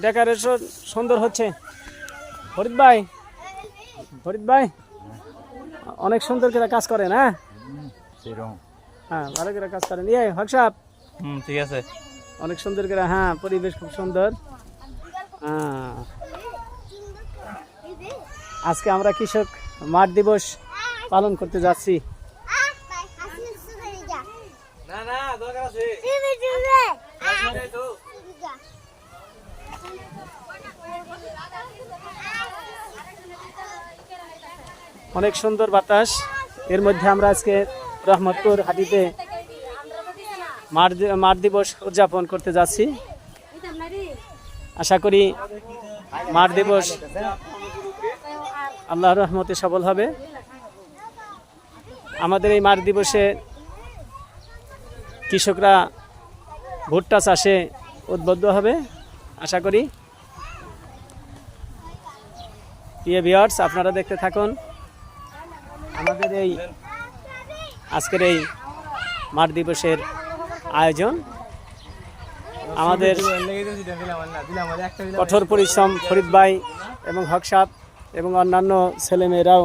Decoration সুন্দর হচ্ছে। ফরিদ ভাই অনেক সুন্দর করে কাজ করেন। হ্যাঁ ভালো করে কাজ করেন। হক সাহেব ঠিক আছে, অনেক সুন্দর করে। হ্যাঁ পরিবেশ খুব সুন্দর। আজকে আমরা কৃষক মাঠ দিবস পালন করতে যাচ্ছি। অনেক সুন্দর বাতাস। এর মধ্যে আমরা আজকে রহমতপুর হাটিতে মাঠ দিবস উদযাপন করতে যাচ্ছি। আশা করি মাঠ দিবস আল্লাহর রহমতে সফল হবে। আমাদের এই মাঠ দিবসে কৃষকরা ভুট্টা চাষে উদ্বুদ্ধ হবে আশা করি। প্রিয় ভিউয়ার্স, আপনারা দেখতে থাকুন আমাদের এই আজকের এই মাঠ দিবসের আয়োজন। আমাদের কঠোর পরিশ্রম ফরিদ ভাই এবং হক সাহেব এবং অন্যান্য ছেলেমেয়েরাও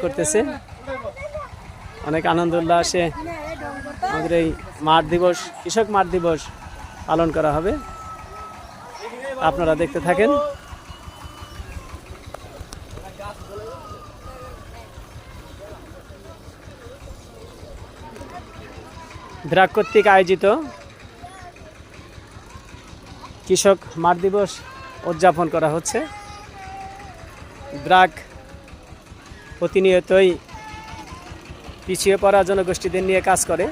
করতেছে। অনেক আনন্দ উল্লাসে আমাদের এই মাঠ দিবস, কৃষক মাঠ দিবস পালন করা হবে। আপনারা দেখতে থাকেন। ব্র্যাক কর্তৃক আয়োজিত কৃষক মাঠ দিবস উদযাপন করা হচ্ছে। ব্র্যাক প্রতিনিয়তই পিছিয়ে পড়া জনগোষ্ঠীদের নিয়ে কাজ করে,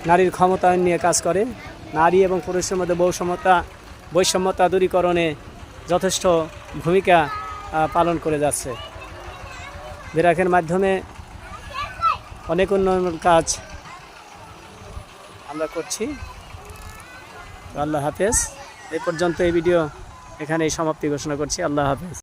নারীর ক্ষমতায়ন নিয়ে কাজ করে, নারী এবং পুরুষের মধ্যে বৈষম্যতা দূরীকরণে যথেষ্ট ভূমিকা পালন করে যাচ্ছে। ব্র্যাকের মাধ্যমে অনেক উন্নয়ন কাজ আমরা করছি। আল্লাহ হাফেজ। এই পর্যন্ত এই ভিডিও এখানেই সমাপ্তি ঘোষণা করছি। আল্লাহ হাফেজ।